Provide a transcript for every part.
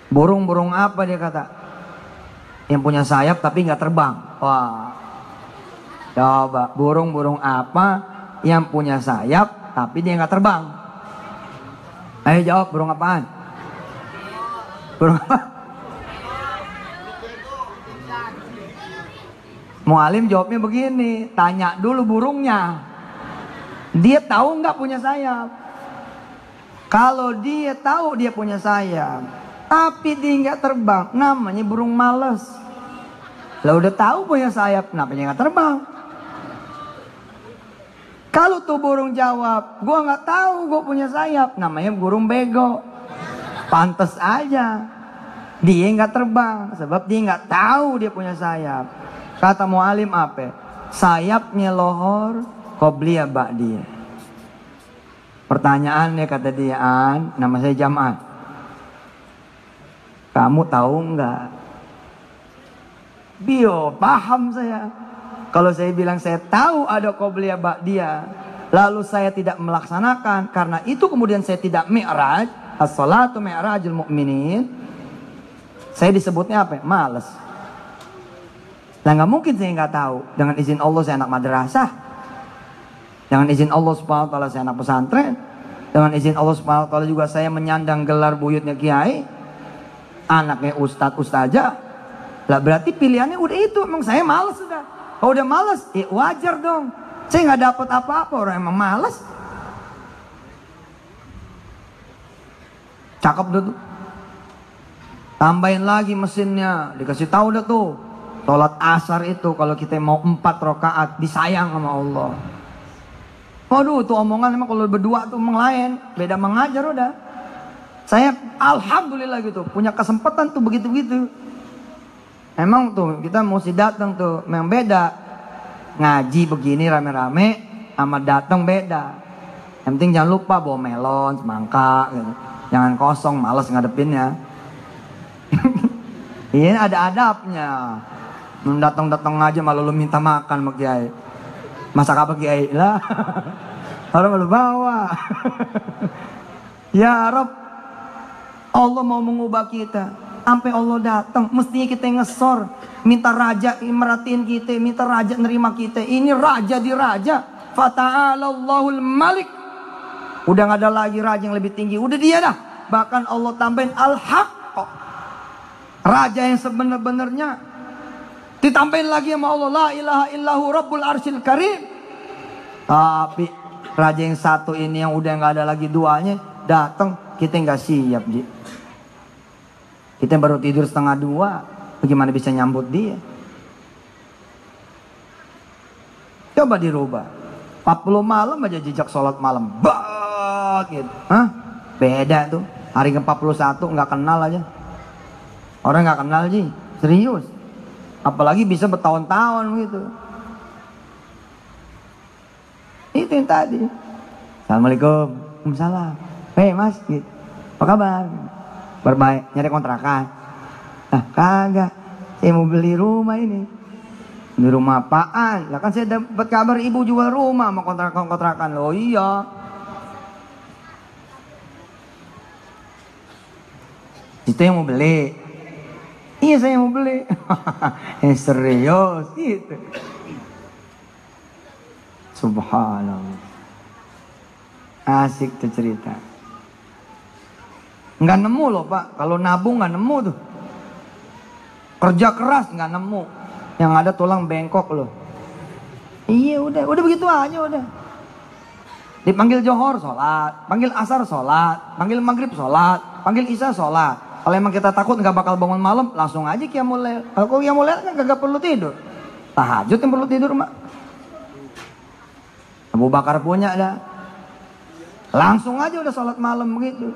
Burung-burung apa dia kata? Yang punya sayap tapi nggak terbang. Wah, coba burung-burung apa yang punya sayap tapi dia nggak terbang? Ayo jawab, burung apaan? Burung apa? Mualim jawabnya begini, tanya dulu burungnya. Dia tahu nggak punya sayap? Kalau dia tahu dia punya sayap, tapi dia nggak terbang, namanya burung males. Lah udah tahu punya sayap, kenapa dia nggak terbang? Kalau tuh burung jawab, gua nggak tahu gua punya sayap, namanya burung bego. Pantes aja dia nggak terbang, sebab dia nggak tahu dia punya sayap. Kata mualim apa? Sayapnya lohor, qobliyah ba'diyah. Pertanyaannya kata dia, nama saya Jamaah. Kamu tahu nggak? Bio, paham saya. Kalau saya bilang saya tahu ada qobliyah ba'diyah, lalu saya tidak melaksanakan, karena itu kemudian saya tidak mi'raj, as-salatu mi'rajul mu'minin, saya disebutnya apa? Males. Nah nggak mungkin saya nggak tahu. Dengan izin Allah saya anak madrasah. Dengan izin Allah subhanahu wa ta'ala saya anak pesantren. Dengan izin Allah subhanahu wa ta'ala juga saya menyandang gelar buyutnya kiai. Anaknya ustadz ustazah. Lah berarti pilihannya udah itu. Emang saya malas sudah. Kalau udah malas, ya wajar dong. Saya nggak dapat apa-apa, orang emang malas. Cakep dah tuh. Tambahin lagi mesinnya, dikasih tahu dah tuh. Sholat asar itu kalau kita mau 4 rakaat disayang sama Allah. Waduh, tuh omongan emang kalau berdua tuh menglain, beda mengajar udah. Saya alhamdulillah gitu, punya kesempatan tuh begitu-begitu. Emang tuh kita mesti datang tuh, memang beda. Ngaji begini rame-rame, sama datang beda. Yang penting jangan lupa bawa melon, semangka, gitu. Jangan kosong, malas ngadepinnya. Ini ada adabnya. Datang-datang aja malah lu minta makan sama kiai. Masak apa kiai? Lah. Orang malu bawa. Ya Rob, Allah mau mengubah kita. Sampai Allah datang, mestinya kita ngesor. Minta raja merhatiin kita, minta raja nerima kita. Ini raja di raja. Fata'alallahul malik. Udah gak ada lagi raja yang lebih tinggi. Udah dia dah. Bahkan Allah tambahin al-haq. Raja yang sebenar-benarnya. Ditambahin lagi sama Allah, la ilaha illahu rabbul arsyil karim. Tapi raja yang satu ini yang udah nggak ada lagi duanya datang, kita nggak siap, Ji. Kita baru tidur 1:30, bagaimana bisa nyambut dia? Coba dirubah. 40 malam aja jejak sholat malam, gitu. Hah? Beda tuh. Hari ke-41 nggak kenal aja. Orang nggak kenal, Ji. Serius. Apalagi bisa bertahun-tahun gitu. Itu yang tadi. Assalamualaikum. Waalaikumsalam. Hei mas, gitu. Apa kabar? Berbaik. Nyari kontrakan? Nah kagak. Saya mau beli rumah ini. Beli rumah apaan? Lah kan saya dapat kabar ibu jual rumah sama kontrakan-kontrakan. Loh iya. Itu yang mau beli. Iya saya mau beli. Serius gitu. Subhanallah. Asik tuh cerita. Nggak nemu loh Pak. Kalau nabung nggak nemu tuh. Kerja keras nggak nemu. Yang ada tulang bengkok loh. Iya udah begitu aja udah. Dipanggil johor sholat, panggil asar sholat, panggil maghrib sholat, panggil isya sholat. Kalau emang kita takut nggak bakal bangun malam, langsung aja qiyamul lail. Kalau qiyamul lail kan kagak perlu tidur. Tahajud yang perlu tidur, Mak. Abu Bakar punya dah. Langsung aja udah sholat malam begitu.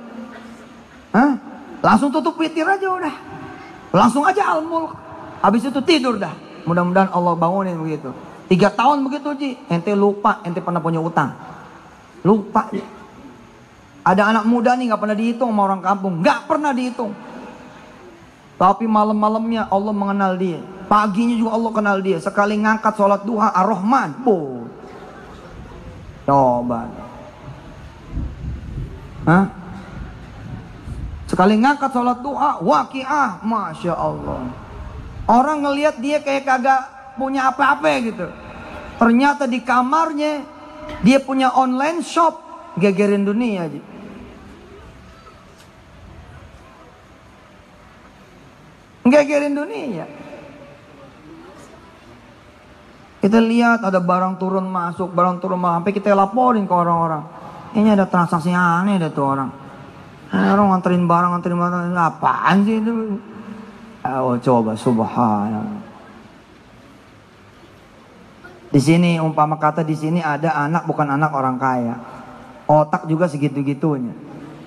Hah? Langsung tutup witir aja udah. Langsung aja al-mulk. Habis itu tidur dah. Mudah-mudahan Allah bangunin begitu. 3 tahun begitu, Ji. Ente lupa, ente pernah punya utang. Lupa, Ji. Ada anak muda nih gak pernah dihitung sama orang kampung. Gak pernah dihitung. Tapi malam-malamnya Allah mengenal dia. Paginya juga Allah kenal dia. Sekali ngangkat sholat duha Ar-Rahman. Boh. Coba. Hah? Sekali ngangkat sholat duha, waqiah, Masya Allah. Orang ngelihat dia kayak kagak punya apa-apa gitu. Ternyata di kamarnya dia punya online shop, gegerin dunia aja. Gegerin dunia. Kita lihat ada barang turun masuk, sampai kita laporin ke orang-orang. Ini ada transaksi aneh ada tuh orang. Orang nganterin barang, apaan sih itu? Oh, coba subhanallah. Di sini umpama kata di sini ada anak bukan anak orang kaya. Otak juga segitu-gitunya.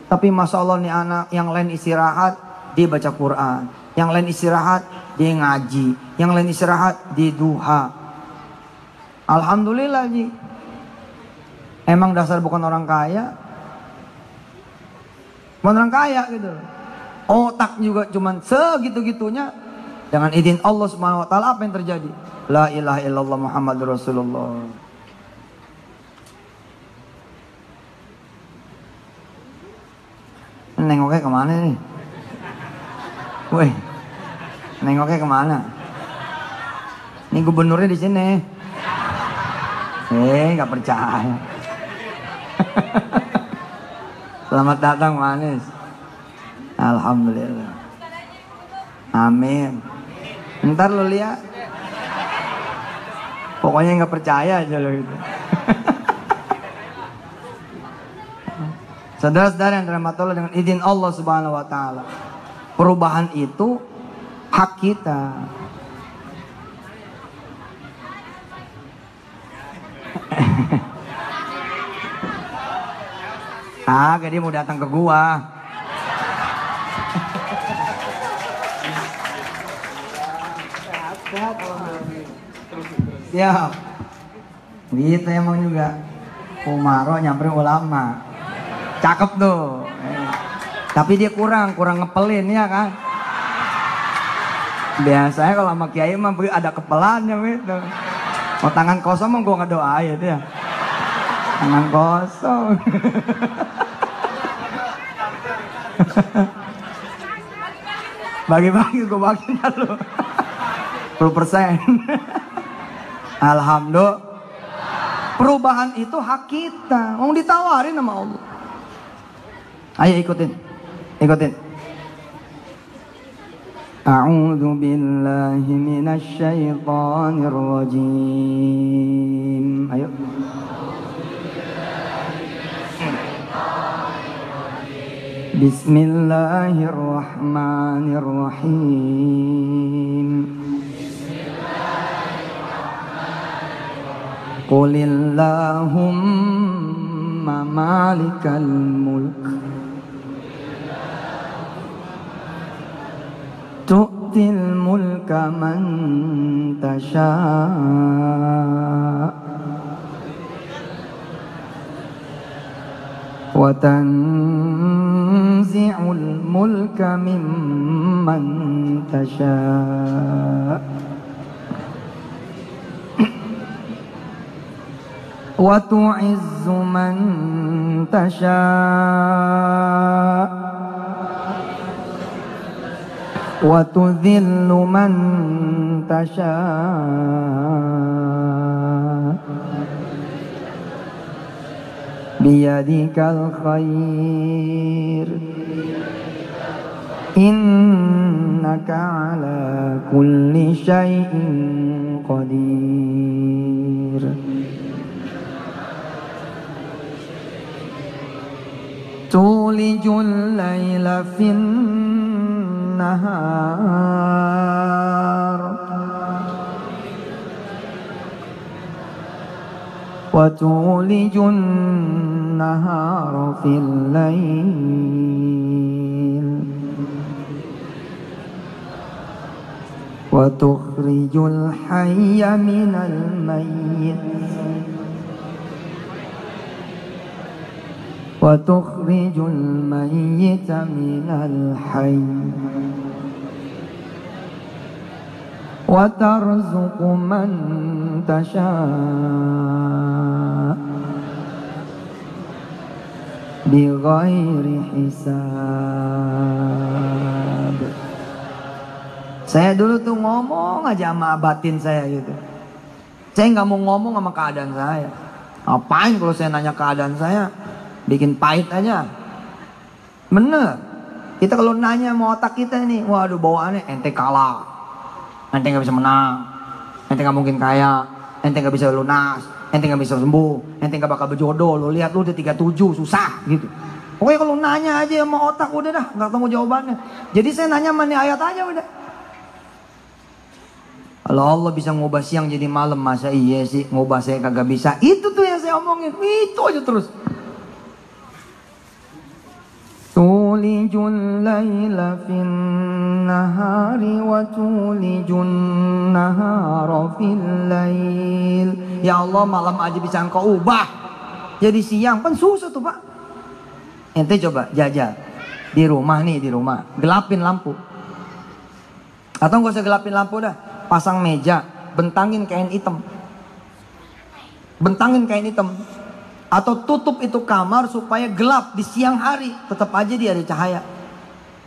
Tapi masya Allah nih anak yang lain istirahat dia baca Quran, yang lain istirahat dia ngaji, yang lain istirahat dia duha. Alhamdulillah Ji. Emang dasar bukan orang kaya. Bukan orang kaya gitu. Otak juga cuman segitu-gitunya. Dengan izin Allah Subhanahu wa taala apa yang terjadi? La ilaha illallah Muhammadur Rasulullah. Nengoknya kemana nih? Woi, nengoknya kemana? Ini gubernurnya di sini. Nggak percaya. Selamat datang Manis. Alhamdulillah. Amin. Ntar lo lihat. Pokoknya nggak percaya aja lo gitu. Saudara-saudara yang dirahmati Allah, dengan izin Allah Subhanahu wa taala, perubahan itu hak kita. Dia mau datang ke gua. Siap. Gitu emang juga. Umaro nyamperin ulama. Cakep tuh. Tapi dia kurang ngepelin ya kan. Biasanya kalau sama kiai mah ada kepelannya gitu. Mau tangan kosong mah gua ngedoain ya. Tangan kosong. Bagi-bagi gue baginya lu 10%. Alhamdulillah. Perubahan itu hak kita. Mau ditawarin sama Allah. Ayo ikutin. A'udzu billahi minasy syaithanir rajim. Ayo. Bismillahirrahmanirrahim. Qulillahumma malikal mulk tu'til mulka man tasha' wa tanzi'ul mulka mimman tasha' wa tu'izzu man tasha' wa tudhillu man tasha' biyadikal khair innaka ala kulli syai'in qadir. Tulijul laila fin nahar wa tulijun nahara fil lail wa tukhrijul hayya minal mayyit wa tukhrijul mayyita minal hayy wa tarzuqu man tasha' bighairi hisab. Saya dulu tuh ngomong aja sama batin saya gitu. Saya nggak mau ngomong sama keadaan saya. Ngapain kalau saya nanya keadaan saya? Bikin pahit aja. Bener. Kita kalau nanya mau otak kita nih, waduh bawaannya ente kalah, ente nggak bisa menang, ente nggak mungkin kaya, ente nggak bisa lunas, ente nggak bisa sembuh, ente nggak bakal berjodoh. Lo lihat lu udah 37 susah gitu. Pokoknya kalau nanya aja sama otak udah dah nggak ketemu jawabannya. Jadi saya nanya mana ayat aja udah. Kalau Allah bisa ngubah siang jadi malam, masa iya sih ngubah saya kagak bisa? Itu tuh yang saya omongin, itu aja terus. Tulijul laila fin nahari wa tulijun nahara fil lail. Ya Allah, malam aja bisa engkau ubah jadi siang, kan susah tuh Pak. Ente coba jajal di rumah nih, di rumah gelapin lampu, atau nggak usah gelapin lampu dah, pasang meja, bentangin kain hitam, bentangin kain hitam, atau tutup itu kamar supaya gelap di siang hari, tetap aja dia ada cahaya.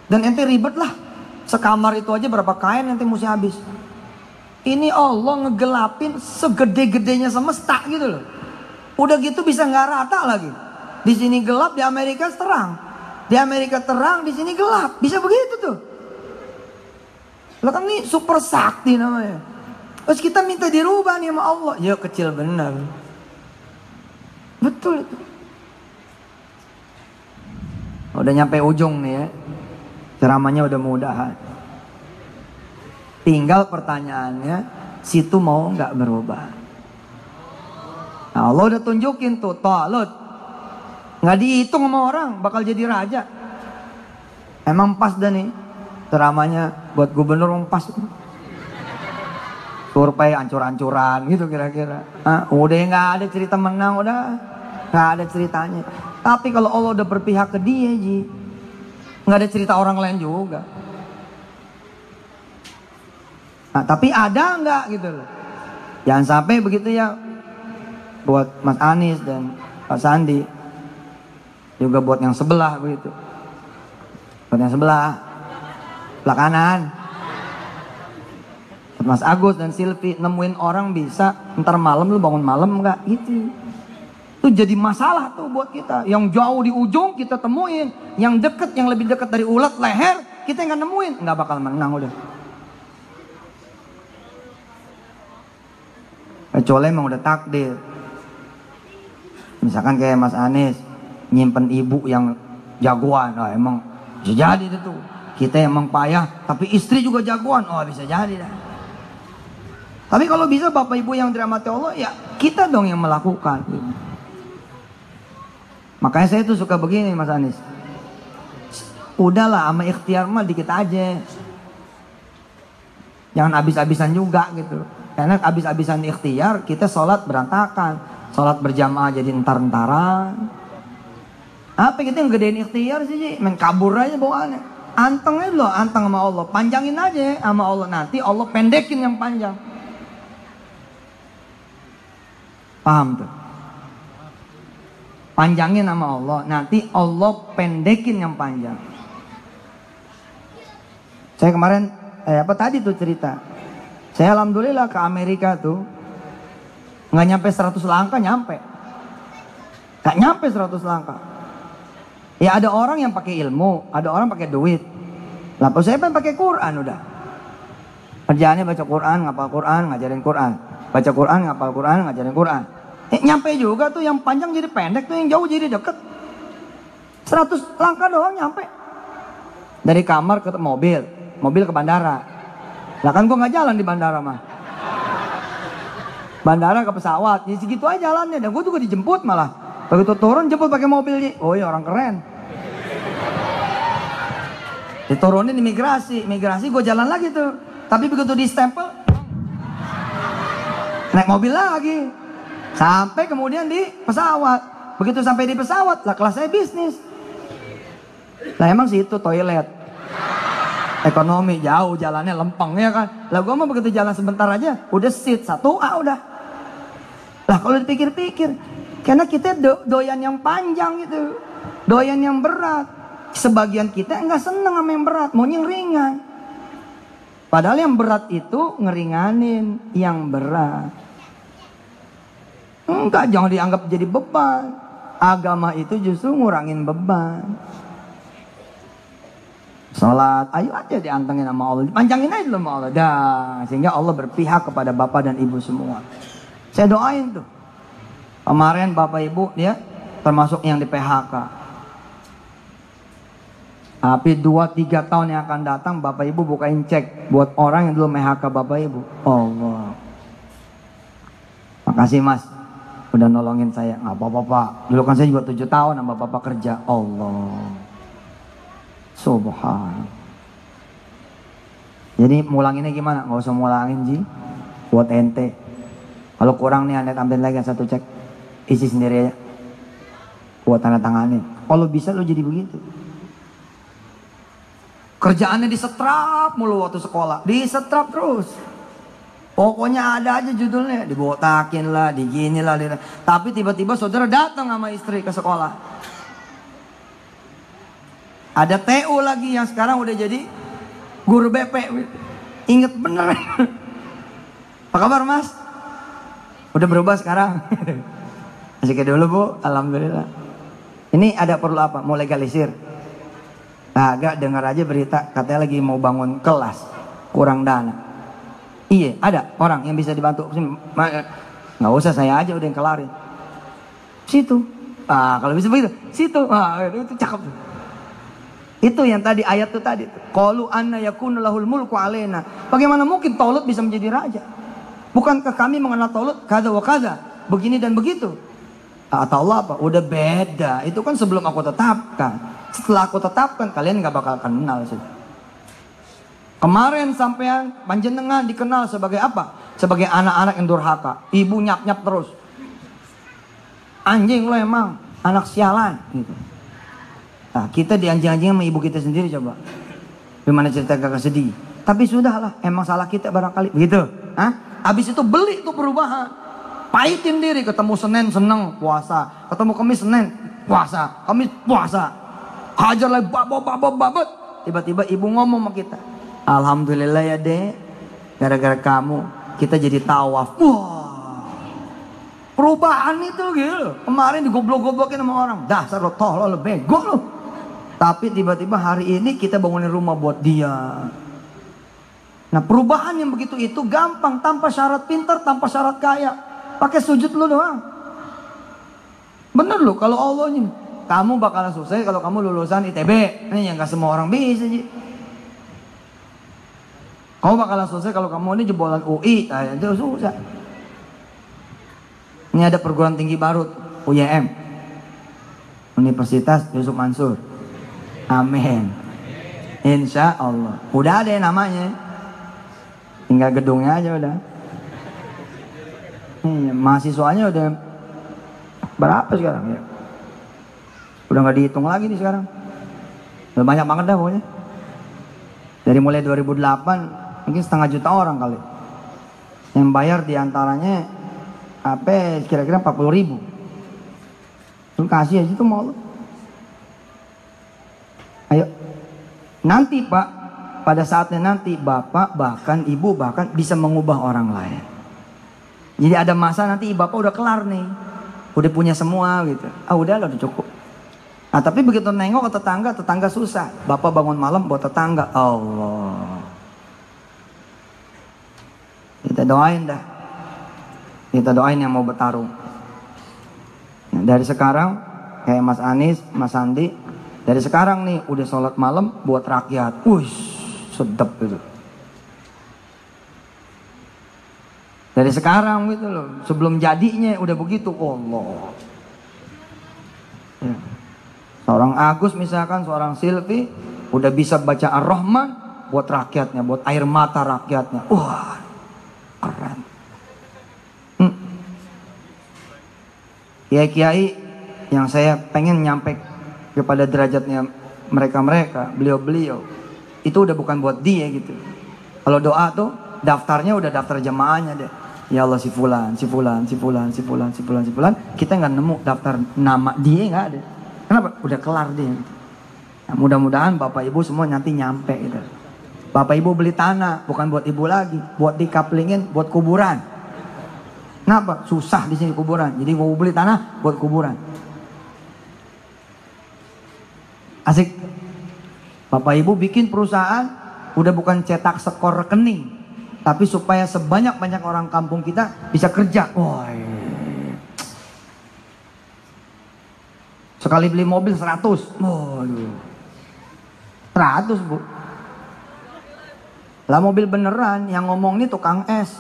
Dan ente ribet lah, sekamar itu aja berapa kain ente mesti habis. Ini Allah ngegelapin segede-gedenya semesta gitu loh. Udah gitu bisa nggak rata lagi. Di sini gelap, di Amerika terang. Di Amerika terang, di sini gelap. Bisa begitu tuh. Lo kan ini super sakti namanya. Terus kita minta dirubah nih sama Allah. Ya kecil benar. Betul itu. Udah nyampe ujung nih ya. Ceramahnya udah mudahan. Tinggal pertanyaannya, situ mau nggak berubah? Nah, Allah udah tunjukin tuh, Talut. Nggak dihitung sama orang, bakal jadi raja. Emang pas dah nih. Ceramahnya buat gubernur pas. Survei ancur-ancuran gitu kira-kira. Udah nggak ada cerita menang, udah nggak ada ceritanya. Tapi kalau Allah udah berpihak ke dia, Ji, nggak ada cerita orang lain juga. Nah, tapi ada nggak gitu loh. Jangan sampai begitu ya. Buat Mas Anies dan Pak Sandi, juga buat yang sebelah begitu. Buat yang sebelah kanan. Mas Agus dan Silvi nemuin orang bisa ntar malam lu bangun malam nggak gitu. Itu jadi masalah tuh buat kita. Yang jauh di ujung kita temuin, yang deket, yang lebih dekat dari ulat leher kita nggak nemuin, nggak bakal menang udah. Kecuali emang udah takdir. Misalkan kayak Mas Anies nyimpen ibu yang jagoan, nah emang bisa jadi itu tuh. Kita emang payah, tapi istri juga jagoan, oh bisa jadi dah. Tapi kalau bisa Bapak Ibu yang dirahmati Allah, ya kita dong yang melakukan. Makanya saya tuh suka begini Mas Anies. Udahlah sama ikhtiar mah dikit aja. Jangan habis-habisan juga gitu. Karena habis-habisan ikhtiar kita sholat berantakan. Sholat berjamaah jadi entar-entaran. Apa kita yang gedein ikhtiar sih? Main kabur aja bawaannya. Anteng aja loh, anteng sama Allah. Panjangin aja sama Allah. Nanti Allah pendekin yang panjang. Paham tuh? Panjangin sama Allah. Nanti Allah pendekin yang panjang. Saya kemarin, tadi tuh cerita. Saya alhamdulillah ke Amerika tuh. Nggak nyampe 100 langkah nyampe. Nggak nyampe 100 langkah. Ya ada orang yang pakai ilmu, ada orang pakai duit. Lah saya pengen pakai Quran udah. Kerjaannya baca Quran, ngapal Quran, ngajarin Quran. Baca Quran, ngapal Quran, ngajarin Quran. Nyampe juga tuh, yang panjang jadi pendek tuh, yang jauh jadi deket. 100 langkah doang nyampe. Dari kamar ke mobil, mobil ke bandara. Lah kan gua nggak jalan di bandara mah. Bandara ke pesawat, ya segitu aja jalannya. Dan gua juga dijemput malah. Begitu turun jemput pakai mobil. Oh iya orang keren. Diturunin imigrasi gue jalan lagi tuh. Tapi begitu di stempel, naik mobil lagi. Sampai kemudian di pesawat. Begitu sampai di pesawat, lah kelas saya bisnis. Lah emang sih itu toilet. Ekonomi jauh jalannya lempeng ya kan. Lah gue mah begitu jalan sebentar aja, udah seat 1A udah. Lah kalau dipikir-pikir, karena kita doyan yang panjang gitu. doyan yang berat. Sebagian kita nggak seneng sama yang berat, maunya yang ringan. Padahal yang berat itu ngeringanin yang berat. Enggak, jangan dianggap jadi beban. Agama itu justru ngurangin beban. Sholat, ayo aja diantengin sama Allah, panjangin aja dulu sama Allah, dah, sehingga Allah berpihak kepada bapak dan ibu semua. Saya doain tuh. Kemarin bapak ibu ya termasuk yang di PHK. Tapi 2-3 tahun yang akan datang bapak ibu bukain cek buat orang yang dulu PHK bapak ibu. Allah. Makasih mas, udah nolongin saya. Nggak apa-apa pak. Dulu kan saya juga 7 tahun sama bapak kerja. Allah. Subhan. Jadi mulanginnya gimana? Nggak usah mulangin Ji. Buat ente. Kalau kurang nih anda tambahin lagi 1 cek. Isi sendiri aja. Buat tanda tanganin. Kalau bisa lo jadi begitu. Kerjaannya disetrap mulu waktu sekolah. Disetrap terus. Pokoknya ada aja judulnya. Dibotakin lah, digini lah. Tapi tiba-tiba saudara datang sama istri ke sekolah. Ada TU lagi yang sekarang udah jadi guru BP. Ingat bener. Apa kabar mas? Udah berubah sekarang. Masih kayak dulu bu, alhamdulillah. Ini ada perlu apa? Mau legalisir? Agak dengar aja berita katanya lagi mau bangun kelas, kurang dana. Iya, ada orang yang bisa dibantu. Nggak usah, saya aja udah yang kelarin. Situ. Kalau bisa begitu, situ. Itu cakep tuh. Itu yang tadi ayat itu tadi. Qalu anna yakunu lahul mulku alaina. Bagaimana mungkin Taulut bisa menjadi raja? Bukankah kami mengenal Taulut kada wa kada, begini dan begitu? Atau Allah apa? Udah beda. Itu kan sebelum aku tetapkan. Setelah aku tetapkan kalian nggak bakal kenal sudah. Kemarin sampean panjenengan dikenal sebagai apa? Sebagai anak-anak yang durhaka. Ibu nyap-nyap terus. Anjing lo emang, anak sialan gitu. Nah, kita dianjing-anjing sama ibu kita sendiri coba. Gimana cerita kakak sedih. Tapi sudahlah, emang salah kita barangkali. Begitu. Habis itu beli tuh perubahan. Pahitin diri, ketemu Senin seneng puasa. Ketemu Kamis Senin puasa. Kamis puasa. Hajar lagi babot. Tiba-tiba ibu ngomong sama kita. Alhamdulillah ya dek. Gara-gara kamu kita jadi tawaf. Wah. Perubahan itu gitu. Kemarin digoblok-goblokin sama orang. Dasar lo tolol lo bego lo. Tapi tiba-tiba hari ini kita bangunin rumah buat dia. Nah perubahan yang begitu itu gampang. Tanpa syarat pintar, tanpa syarat kaya. Pakai sujud lu doang. Bener loh kalau Allah ini. Kamu bakalan sukses kalau kamu lulusan ITB. Ini yang gak semua orang bisa. Kamu bakalan sukses kalau kamu ini jebolan UI. Nah, itu susah. Ini ada perguruan tinggi baru. UYM. Universitas Yusuf Mansur. Amin. Insya Allah. Udah ada yang namanya. Tinggal gedungnya aja udah. Mahasiswanya udah berapa sekarang ya? Udah nggak dihitung lagi nih sekarang. Udah banyak banget dah pokoknya. Dari mulai 2008 mungkin 1,5 juta orang kali. Yang bayar diantaranya apa? Kira-kira 40.000. Lu kasih aja tuh mau lu. Ayo. Nanti Pak, pada saatnya nanti bapak bahkan ibu bahkan bisa mengubah orang lain. Jadi ada masa nanti bapak udah kelar nih. Udah punya semua gitu. Udah lah udah cukup. Nah tapi begitu nengok ke tetangga, tetangga susah. Bapak bangun malam buat tetangga. Allah. Kita doain dah. Kita doain yang mau bertarung. Nah, dari sekarang kayak Mas Anies, Mas Sandi. Dari sekarang nih udah sholat malam buat rakyat. Sedap gitu. Dari sekarang gitu loh. Sebelum jadinya udah begitu. Allah. Ya. Seorang Agus misalkan, seorang Silvi udah bisa baca Ar-Rahman buat rakyatnya, buat air mata rakyatnya. Wah, keren. Kiai-kiai yang saya pengen nyampe kepada derajatnya mereka-mereka, beliau-beliau, itu udah bukan buat dia gitu. Kalau doa tuh daftarnya udah daftar jamaahnya deh. Ya Allah si fulan, si fulan, si fulan, si fulan, si fulan, si fulan. Kita nggak nemu daftar nama dia, nggak ada. Kenapa? Udah kelar deh. Nah, mudah-mudahan Bapak Ibu semua nanti nyampe gitu. Bapak Ibu beli tanah bukan buat ibu lagi, buat dikaplingin, buat kuburan. Kenapa? Susah di sini kuburan. Jadi mau beli tanah buat kuburan. Asik. Bapak Ibu bikin perusahaan udah bukan cetak skor rekening, tapi supaya sebanyak-banyak orang kampung kita bisa kerja. Woi. Sekali beli mobil 100. Waduh. 100, Bu. Lah mobil beneran, yang ngomong nih tukang es.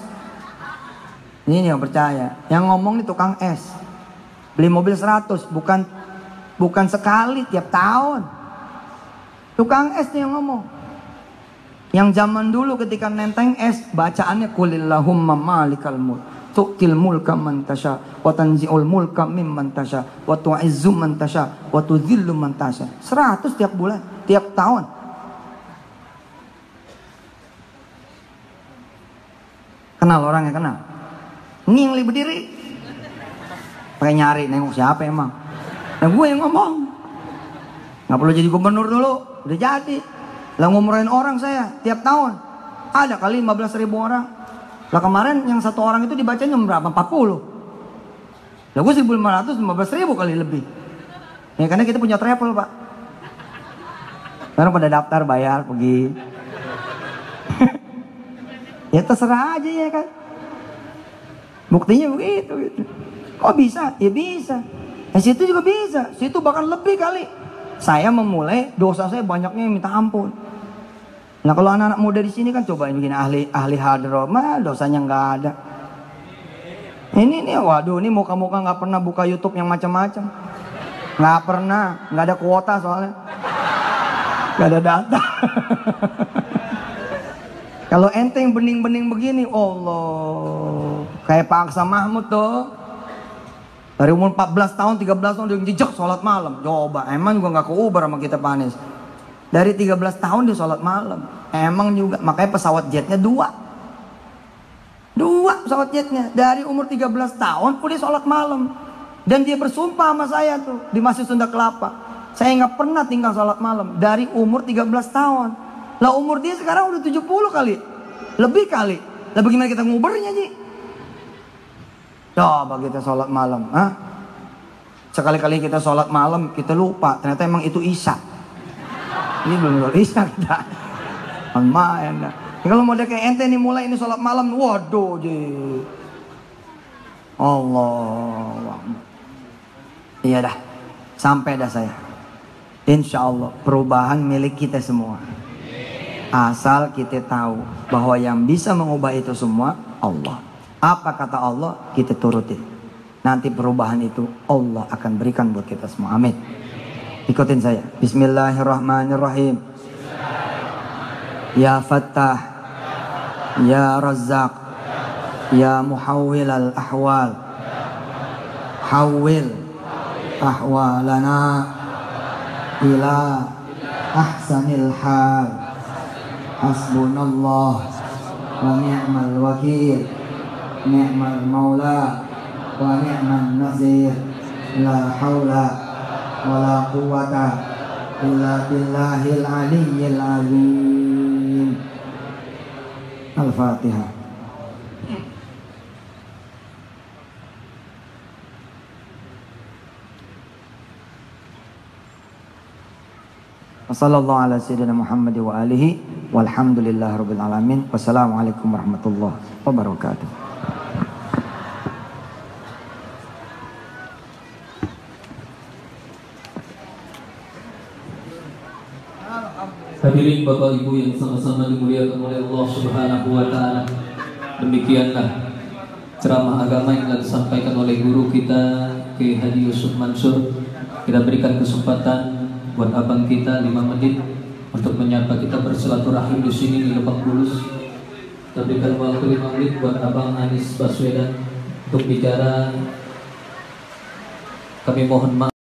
Ini yang percaya. Yang ngomong nih tukang es. Beli mobil 100, bukan sekali tiap tahun. Tukang es nih yang ngomong. Yang zaman dulu ketika nenteng es, bacaannya qulillahumma malikal mulk tu'til mulka man tasha wa tanzi'ul mulka mimman tasha wa tu'izzu man tasha wa tudhillu man tasha. 100 tiap bulan, tiap tahun. Kenal orangnya, kenal. Ini yang lebih berdiri. Pakai nyari nengok siapa emang. Nah gue yang ngomong. Nggak perlu jadi gubernur dulu, udah jadi. Lah ngumurain orang saya tiap tahun. Ada kali 15.000 orang. Lah kemarin yang satu orang itu dibacanya berapa? 40. Lah gue 1.500, 15.000 kali lebih. Ya karena kita punya travel, Pak. Sekarang pada daftar bayar pergi. Ya terserah aja ya kan. Buktinya begitu gitu. Kok bisa? Ya bisa. Situ juga bisa. Situ bahkan lebih kali. Saya memulai, dosa saya banyaknya yang minta ampun. Nah kalau anak-anak muda di sini kan cobain bikin ahli hadroh, mah dosanya nggak ada. Ini nih, waduh, ini muka-muka nggak pernah buka YouTube yang macam-macam, nggak pernah, nggak ada kuota soalnya, nggak ada data. Kalau ente yang bening-bening begini, Allah, kayak Pak Aksa Mahmud tuh, dari umur 14 tahun, 13 tahun dia jejak sholat malam. Coba, emang gua nggak keubar sama kita Pak Anies. Dari 13 tahun dia sholat malam. Emang juga, makanya pesawat jetnya 2 pesawat jetnya. Dari umur 13 tahun pun dia sholat malam. Dan dia bersumpah sama saya tuh di Masjid Sunda Kelapa, saya nggak pernah tinggal sholat malam dari umur 13 tahun. Lah umur dia sekarang udah 70 kali, lebih kali. Lah bagaimana kita ngubernya Ji? Coba kita sholat malam, ha? Sekali-kali kita sholat malam kita lupa, ternyata emang itu Isya. Ini belum Isya kita. Main dah. Kalau mau kayak ente nih mulai ini sholat malam, waduh Ji. Allah. Iya dah, sampai dah saya. Insya Allah perubahan milik kita semua. Asal kita tahu bahwa yang bisa mengubah itu semua Allah. Apa kata Allah, kita turutin. Nanti perubahan itu Allah akan berikan buat kita semua. Amin. Ikutin saya. Bismillahirrahmanirrahim. Ya Fattah, Ya Razzaq, Ya Muhawwil al-ahwal, Hawwil ahwalana ila ahsanil hal. Hasbunallah wa ni'mal wakil, ni'mal maula wa ni'man nasir. La haula wa la quwwata illa billahil aliyyil azim. Al-Fatihah. Wassallallahu ala sayyidina Muhammad wa alihi walhamdulillahirabbil alamin. Wassalamualaikum warahmatullahi wabarakatuh. Hadirin Bapak Ibu yang sama-sama dimuliakan oleh Allah Subhanahu wa taala. Demikianlah ceramah agama yang telah disampaikan oleh guru kita Kiai Haji Yusuf Mansur. Kita berikan kesempatan buat abang kita 5 menit untuk menyapa kita bersilaturahim di sini di Lebak Bulus. Kita berikan waktu 5 menit buat abang Anies Baswedan untuk bicara. Kami mohon maaf.